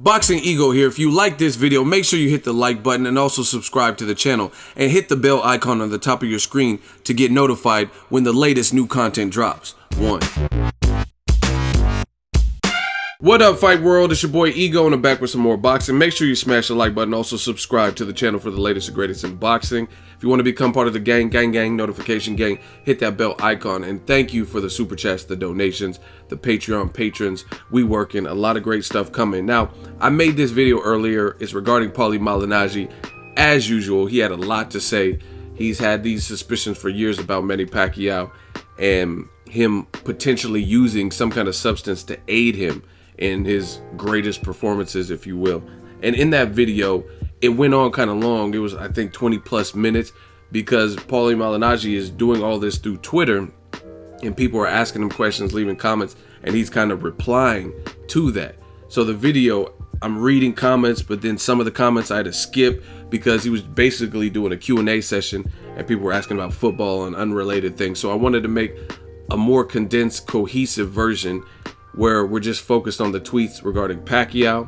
Boxingego here. If you like this video, make sure you hit the like button and also subscribe to the channel and hit the bell icon on the top of your screen to get notified when the latest new content drops. 1. What up, Fight World? It's your boy Ego, and I'm back with some more boxing. Make sure you smash the like button. Also subscribe to the channel for the latest and greatest in boxing. If you want to become part of the gang, notification gang, hit that bell icon. And thank you for the super chats, the donations, the Patreon patrons. We working, a lot of great stuff coming. Now, I made this video earlier. It's regarding Paulie Malignaggi. As usual, he had a lot to say. He's had these suspicions for years about Manny Pacquiao and him potentially using some kind of substance to aid him in his greatest performances, if you will. And in that video, it went on kind of long. It was, I think, 20 plus minutes, because Paulie Malignaggi is doing all this through Twitter, and people are asking him questions, leaving comments, and he's kind of replying to that. So the video, I'm reading comments, but then some of the comments I had to skip because he was basically doing a Q&A session and people were asking about football and unrelated things. So I wanted to make a more condensed, cohesive version where we're just focused on the tweets regarding Pacquiao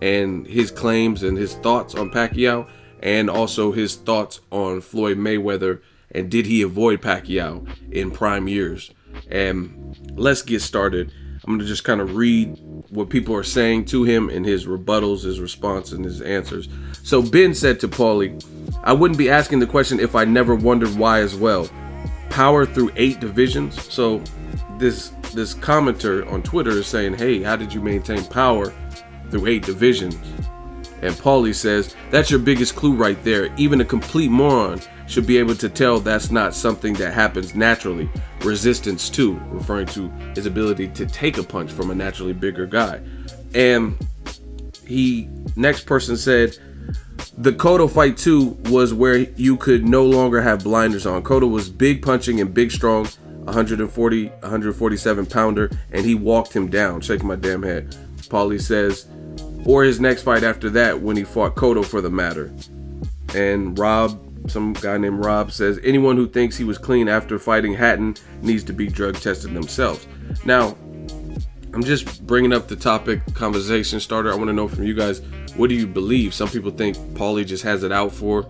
and his claims and his thoughts on Pacquiao, and also his thoughts on Floyd Mayweather and did he avoid Pacquiao in prime years. And let's get started. I'm gonna just kind of read what people are saying to him and his rebuttals, his response, and his answers. So Ben said to Paulie, "I wouldn't be asking the question if I never wondered why as well. Power through 8 divisions." So this commenter on Twitter is saying, hey, how did you maintain power through 8 divisions? And Paulie says, that's your biggest clue right there. Even a complete moron should be able to tell that's not something that happens naturally. Resistance too, referring to his ability to take a punch from a naturally bigger guy. And next person said, the Cotto fight too was where you could no longer have blinders on. Cotto was big punching and big strong, 147 pounder, and he walked him down. Shaking my damn head. Paulie says, or his next fight after that when he fought Cotto for the matter. And Rob, some guy named Rob, says anyone who thinks he was clean after fighting Hatton needs to be drug tested themselves. Now, I'm just bringing up the topic, conversation starter. I want to know from you guys, what do you believe? Some people think Paulie just has it out for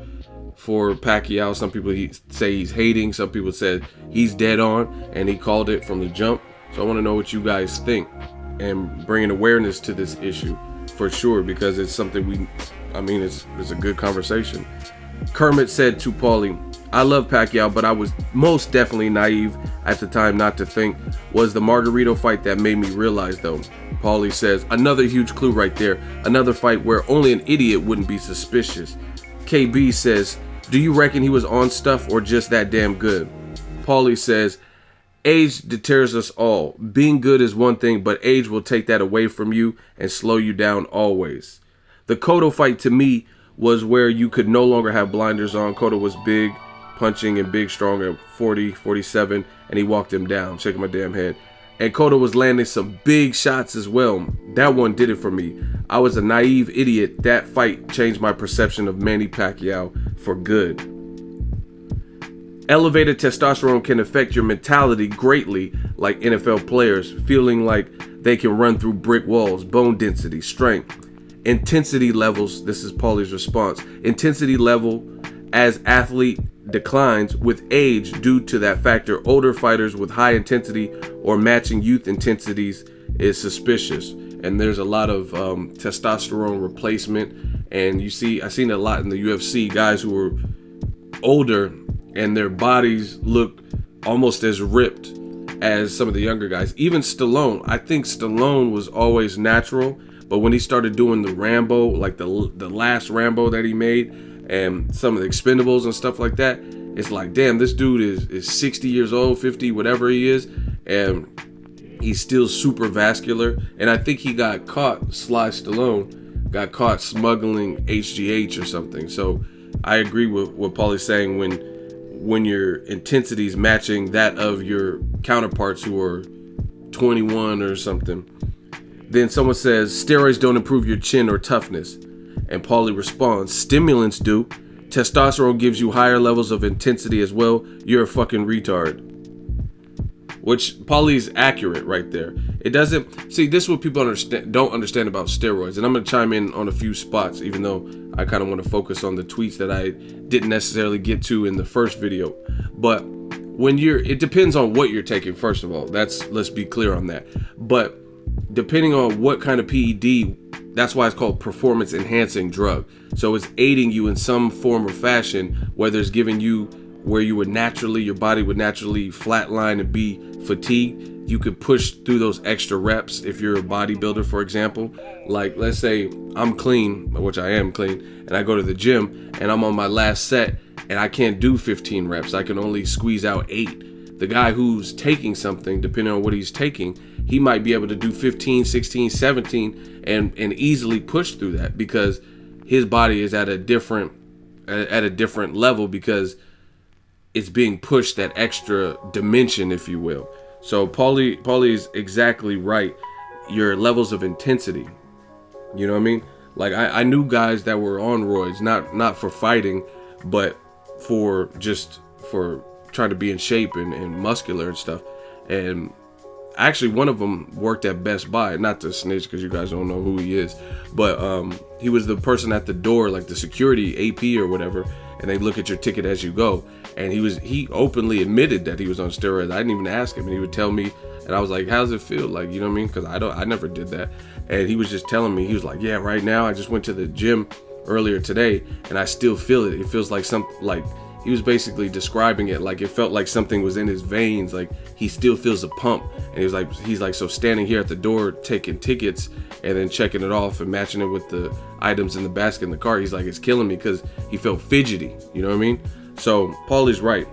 Pacquiao. Some people say he's hating. Some people said he's dead on and he called it from the jump. So I want to know what you guys think and bringing awareness to this issue for sure, because it's something it's a good conversation. Kermit said to Paulie, I love Pacquiao, but I was most definitely naive at the time not to think. Was the Margarito fight that made me realize though. Paulie says, another huge clue right there. Another fight where only an idiot wouldn't be suspicious. KB says, do you reckon he was on stuff or just that damn good? Paulie says, age deters us all. Being good is one thing, but age will take that away from you and slow you down always. The Cotto fight to me was where you could no longer have blinders on. Cotto was big, punching and big, strong at 40, 47, and he walked him down. Shaking my damn head. And Cotto was landing some big shots as well. That one did it for me. I was a naive idiot. That fight changed my perception of Manny Pacquiao for good. Elevated testosterone can affect your mentality greatly, like NFL players, feeling like they can run through brick walls. Bone density, strength, intensity levels. This is Paulie's response. Intensity level as athlete declines with age due to that factor. Older fighters with high intensity or matching youth intensities is suspicious. And there's a lot of testosterone replacement. And I've seen it a lot in the UFC, guys who are older and their bodies look almost as ripped as some of the younger guys. Even Stallone, I think Stallone was always natural, but when he started doing the Rambo, like the last Rambo that he made, and some of the Expendables and stuff like that, it's like, damn, this dude is 60 years old, 50, whatever he is, and he's still super vascular. And I think he got caught, Sly Stallone, got caught smuggling HGH or something. So I agree with what Paulie's saying, when your intensity is matching that of your counterparts who are 21 or something. Then someone says, steroids don't improve your chin or toughness. And Paulie responds, stimulants do. Testosterone gives you higher levels of intensity as well. You're a fucking retard. Which Paulie's accurate right there. It doesn't, see, this is what people don't understand about steroids. And I'm going to chime in on a few spots, even though I kind of want to focus on the tweets that I didn't necessarily get to in the first video. But when it depends on what you're taking, first of all. Let's be clear on that. But depending on what kind of PED, that's why it's called performance enhancing drug. So it's aiding you in some form or fashion, whether it's giving you where your body would naturally flatline and be fatigued. You could push through those extra reps if you're a bodybuilder, for example. Like, let's say I'm clean, which I am clean, and I go to the gym and I'm on my last set and I can't do 15 reps. I can only squeeze out 8. The guy who's taking something, depending on what he's taking, he might be able to do 15, 16, 17 and easily push through that, because his body is at a different level, because it's being pushed that extra dimension, if you will. So Paulie is exactly right. Your levels of intensity, you know what I mean? Like I knew guys that were on roids, not for fighting, but for trying to be in shape and muscular and stuff. And actually, one of them worked at Best Buy, not to snitch because you guys don't know who he is, but he was the person at the door, like the security AP or whatever, and they look at your ticket as you go. And he openly admitted that he was on steroids. I didn't even ask him, and he would tell me, and I was like, "How does it feel?" Like, you know what I mean? Because I never did that. And he was just telling me, he was like, "Yeah, right now I just went to the gym earlier today, and I still feel it. It feels like he was basically describing it like it felt like something was in his veins, like he still feels a pump." And he's like, so standing here at the door taking tickets and then checking it off and matching it with the items in the basket in the car, he's like, it's killing me, because he felt fidgety, you know what I mean? So Paulie's right.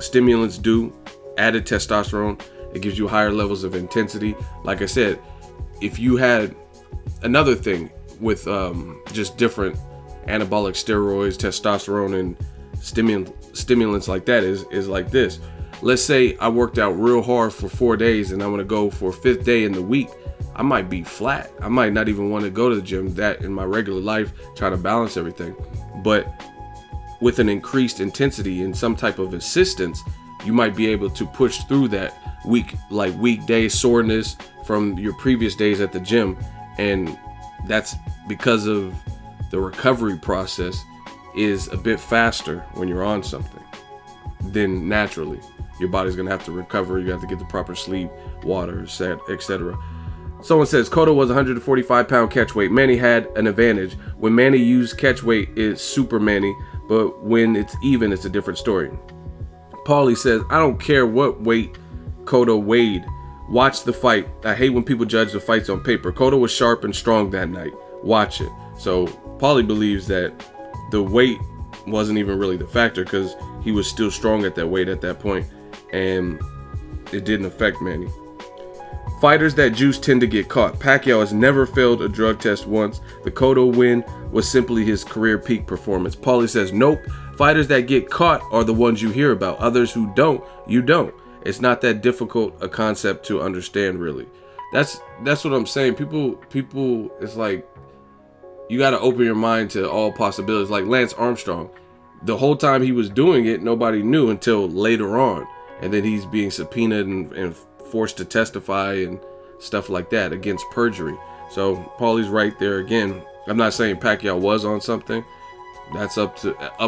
Stimulants do, added testosterone, it gives you higher levels of intensity. Like I said, if you had another thing with just different anabolic steroids, testosterone, and stimulants like that is like this. Let's say I worked out real hard for 4 days and I want to go for a 5th day in the week. I might be flat. I might not even want to go to the gym that in my regular life, trying to balance everything. But with an increased intensity and some type of assistance, you might be able to push through that weekday soreness from your previous days at the gym. And that's because of the recovery process is a bit faster when you're on something than naturally. Your body's gonna have to recover. You have to get the proper sleep, water, etc. Someone says Cotto was 145-pound catch weight. Manny had an advantage. When Manny used catch weight, it's super Manny, but when it's even, it's a different story. Paulie says, I don't care what weight Cotto weighed. Watch the fight. I hate when people judge the fights on paper. Cotto was sharp and strong that night. Watch it. So Paulie believes that the weight wasn't even really the factor, because he was still strong at that weight at that point, and it didn't affect Manny. Fighters that juice tend to get caught. Pacquiao has never failed a drug test once. The Cotto win was simply his career peak performance. Paulie says, nope. Fighters that get caught are the ones you hear about. Others who don't, you don't. It's not that difficult a concept to understand, really. That's what I'm saying. People, it's like, you got to open your mind to all possibilities. Like Lance Armstrong, the whole time he was doing it, nobody knew until later on. And then he's being subpoenaed and forced to testify and stuff like that against perjury. So Paulie's right there again. I'm not saying Pacquiao was on something. That's up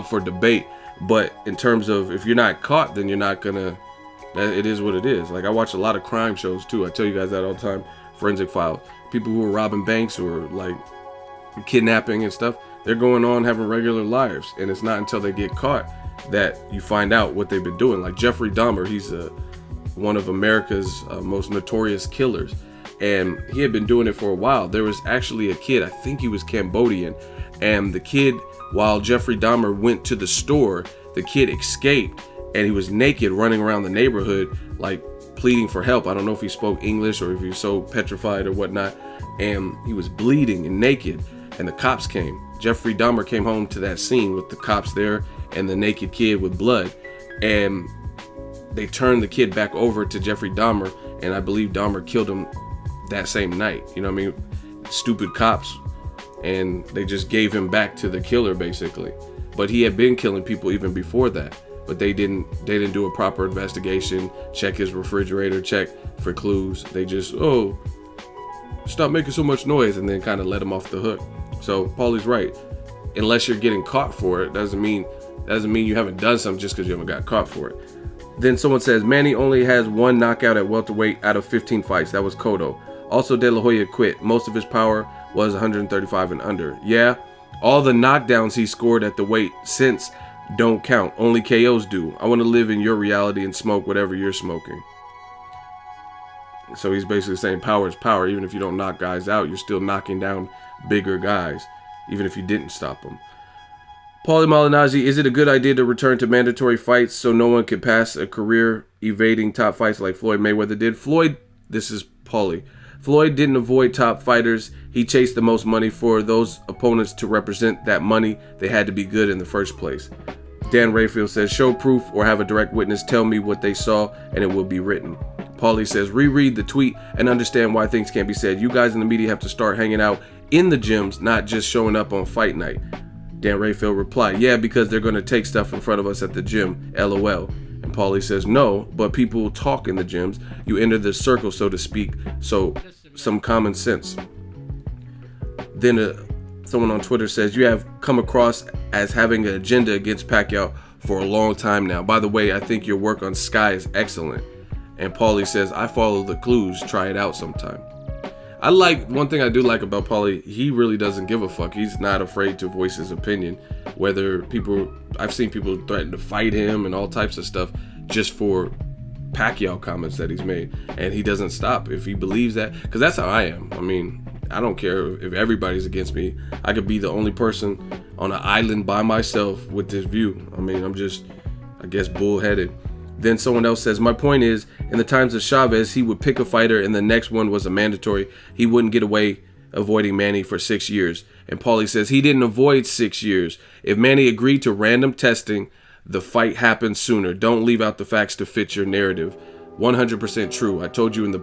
for debate. But in terms of if you're not caught, then you're not gonna. It is what it is. Like I watch a lot of crime shows too. I tell you guys that all the time. Forensic Files. People who are robbing banks or like kidnapping and stuff, they're going on having regular lives, and it's not until they get caught that you find out what they've been doing. Like Jeffrey Dahmer, he's one of America's most notorious killers, and he had been doing it for a while. There was actually a kid, I think he was Cambodian, and the kid, while Jeffrey Dahmer went to the store, the kid escaped, and he was naked running around the neighborhood like pleading for help. I don't know if he spoke English or if he was so petrified or whatnot, and he was bleeding and naked. And the cops came. Jeffrey Dahmer came home to that scene with the cops there and the naked kid with blood. And they turned the kid back over to Jeffrey Dahmer. And I believe Dahmer killed him that same night. You know what I mean? Stupid cops. And they just gave him back to the killer, basically. But he had been killing people even before that. But they didn't do a proper investigation, check his refrigerator, check for clues. They just, stop making so much noise, and then kind of let him off the hook. So Paulie's right. Unless you're getting caught for it, doesn't mean you haven't done something just because you haven't got caught for it. Then someone says Manny only has 1 knockout at welterweight out of 15 fights. That was Cotto. Also, De La Hoya quit. Most of his power was 135 and under. Yeah, all the knockdowns he scored at the weight since don't count. Only KOs do. I want to live in your reality and smoke whatever you're smoking. So he's basically saying power is power. Even if you don't knock guys out, you're still knocking down bigger guys, even if you didn't stop them. Paulie Malignaggi, is it a good idea to return to mandatory fights so no one can pass a career evading top fights like Floyd Mayweather did? This is Paulie. Floyd didn't avoid top fighters. He chased the most money. For those opponents to represent that money, they had to be good in the first place. Dan Rayfield says, show proof or have a direct witness tell me what they saw and it will be written. Paulie says, reread the tweet and understand why things can't be said. You guys in the media have to start hanging out in the gyms, not just showing up on fight night. Dan Rayfield replied, yeah, because they're going to take stuff in front of us at the gym, LOL. And Paulie says, no, but people talk in the gyms. You enter the circle, so to speak, so some common sense. Then someone on Twitter says, you have come across as having an agenda against Pacquiao for a long time now. By the way, I think your work on Sky is excellent. And Paulie says, I follow the clues, try it out sometime. One thing I do like about Paulie, he really doesn't give a fuck. He's not afraid to voice his opinion. I've seen people threaten to fight him and all types of stuff just for Pacquiao comments that he's made. And he doesn't stop if he believes that, because that's how I am. I mean, I don't care if everybody's against me. I could be the only person on an island by myself with this view. I mean, I'm just, I guess, bullheaded. Then someone else says, my point is, in the times of Chavez, he would pick a fighter and the next one was a mandatory. He wouldn't get away avoiding Manny for 6 years. And Paulie says he didn't avoid 6 years. If Manny agreed to random testing, the fight happened sooner. Don't leave out the facts to fit your narrative. 100% true. I told you in the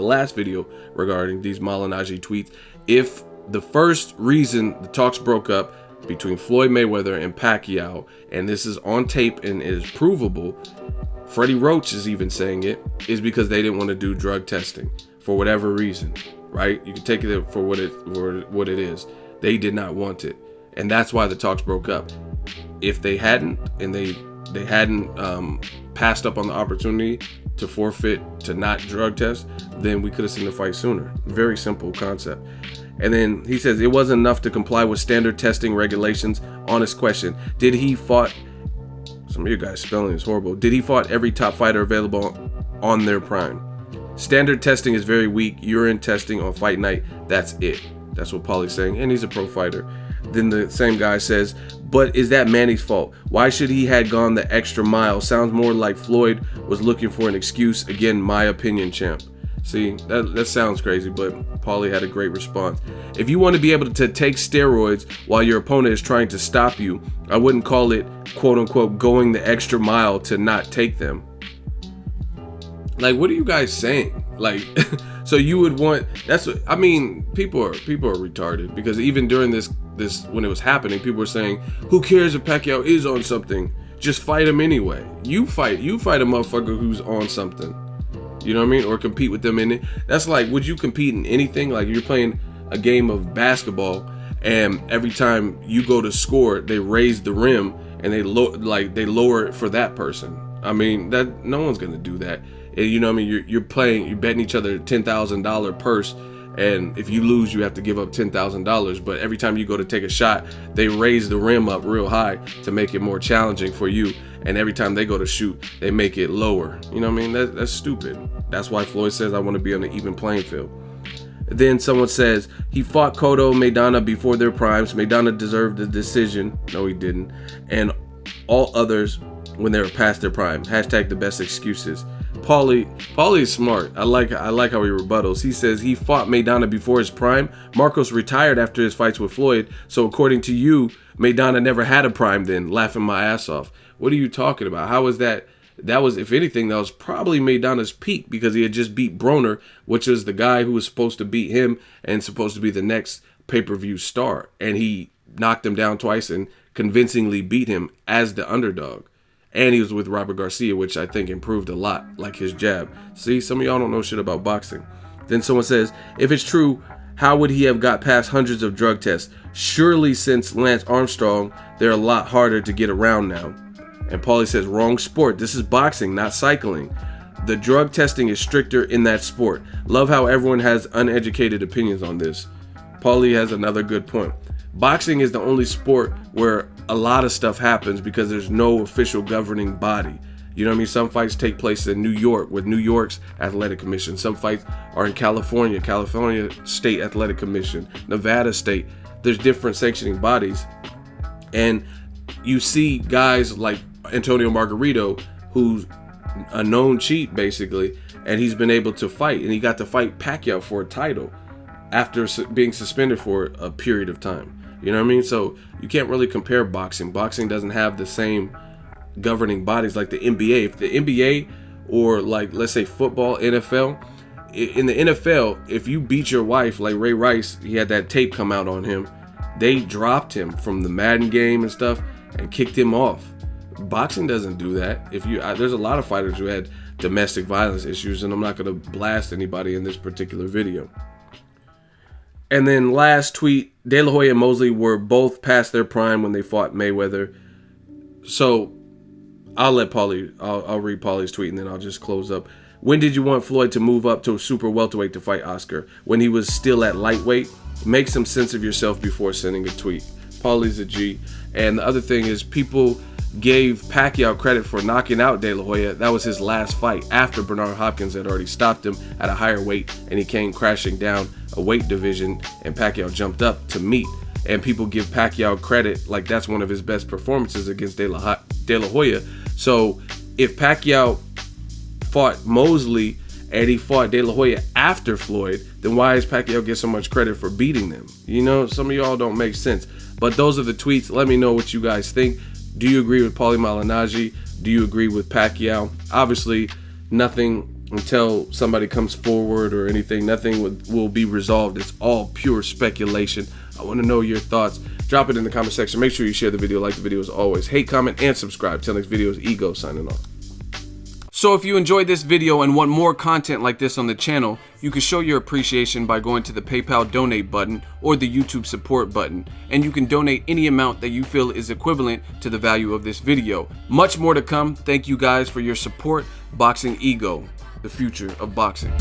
last video regarding these Malignaggi tweets, if the first reason the talks broke up between Floyd Mayweather and Pacquiao, and this is on tape and it is provable, Freddie Roach is even saying it, is because they didn't want to do drug testing for whatever reason, right? You can take it for what it is. They did not want it, and that's why the talks broke up. If they hadn't, and they hadn't passed up on the opportunity to forfeit, to not drug test, then we could have seen the fight sooner. Very simple concept. And then he says it wasn't enough to comply with standard testing regulations. Honest question. Did he fought, some of you guys spelling is horrible. Did he fought every top fighter available on their prime? Standard testing is very weak. Urine testing on fight night, that's it. That's what Paulie's saying, and he's a pro fighter. Then the same guy says, but is that Manny's fault? Why should he had gone the extra mile? Sounds more like Floyd was looking for an excuse. Again, my opinion, champ. See, that sounds crazy, but Paulie had a great response. If you want to be able to take steroids while your opponent is trying to stop you, I wouldn't call it, quote unquote, going the extra mile to not take them. Like, what are you guys saying? Like, so you would want, that's what, I mean, people are retarded, because even during this when it was happening, people were saying, who cares if Pacquiao is on something? Just fight him anyway. You fight a motherfucker who's on something. You know what I mean? Or compete with them in it. That's like, would you compete in anything? Like, you're playing a game of basketball, and every time you go to score, they raise the rim and they lower it for that person. I mean, that no one's gonna do that. And you know what I mean? You're betting each other $10,000 purse, and if you lose, you have to give up $10,000. But every time you go to take a shot, they raise the rim up real high to make it more challenging for you. And every time they go to shoot, they make it lower. You know what I mean? That's stupid. That's why Floyd says, I want to be on an even playing field. Then someone says, he fought Cotto, Maidana before their primes. Maidana deserved the decision. No, he didn't. And all others when they were past their prime. Hashtag the best excuses. Paulie is smart. I like how he rebuttals. He says he fought Maidana before his prime. Marcos retired after his fights with Floyd. So according to you, Maidana never had a prime then. Laughing my ass off. What are you talking about? How was that? That was, if anything, that was probably Maidana's peak, because he had just beat Broner, which is the guy who was supposed to beat him and supposed to be the next pay-per-view star. And he knocked him down twice and convincingly beat him as the underdog. And he was with Robert Garcia, which I think improved a lot, like his jab. See, some of y'all don't know shit about boxing. Then someone says, if it's true, how would he have got past hundreds of drug tests? Surely since Lance Armstrong, they're a lot harder to get around now. And Paulie says, wrong sport. This is boxing, not cycling. The drug testing is stricter in that sport. Love how everyone has uneducated opinions on this. Paulie has another good point. Boxing is the only sport where a lot of stuff happens because there's no official governing body. You know what I mean? Some fights take place in New York with New York's Athletic Commission. Some fights are in California State Athletic Commission, Nevada State. There's different sanctioning bodies. And you see guys like Antonio Margarito, who's a known cheat basically, and he's been able to fight, and he got to fight Pacquiao for a title after being suspended for a period of time. You know what I mean? So you can't really compare boxing. Boxing doesn't have the same governing bodies like the NBA. If the NBA or like let's say football, NFL, in the NFL, if you beat your wife like Ray Rice, he had that tape come out on him, they dropped him from the Madden game and stuff and kicked him off. Boxing doesn't do that. There's a lot of fighters who had domestic violence issues, and I'm not going to blast anybody in this particular video. And then last tweet, De La Hoya and Mosley were both past their prime when they fought Mayweather. So I'll let Paulie, I'll read Paulie's tweet and then I'll just close up. When did you want Floyd to move up to a super welterweight to fight Oscar? When he was still at lightweight? Make some sense of yourself before sending a tweet. Paulie's a G. And the other thing is, people gave Pacquiao credit for knocking out De La Hoya. That was his last fight after Bernard Hopkins had already stopped him at a higher weight, and he came crashing down a weight division, and Pacquiao jumped up to meet. And people give Pacquiao credit like that's one of his best performances against De La Hoya. So if Pacquiao fought Mosley and he fought De La Hoya after Floyd, then why does Pacquiao get so much credit for beating them? You know, some of y'all don't make sense. But those are the tweets. Let me know what you guys think. Do you agree with Paulie Malignaggi? Do you agree with Pacquiao? Obviously, nothing until somebody comes forward or anything. Nothing will be resolved. It's all pure speculation. I want to know your thoughts. Drop it in the comment section. Make sure you share the video, like the video as always. Hate, comment, and subscribe. Till next video is Ego signing off. So if you enjoyed this video and want more content like this on the channel, you can show your appreciation by going to the PayPal donate button or the YouTube support button, and you can donate any amount that you feel is equivalent to the value of this video. Much more to come. Thank you guys for your support. Boxing Ego, the future of boxing.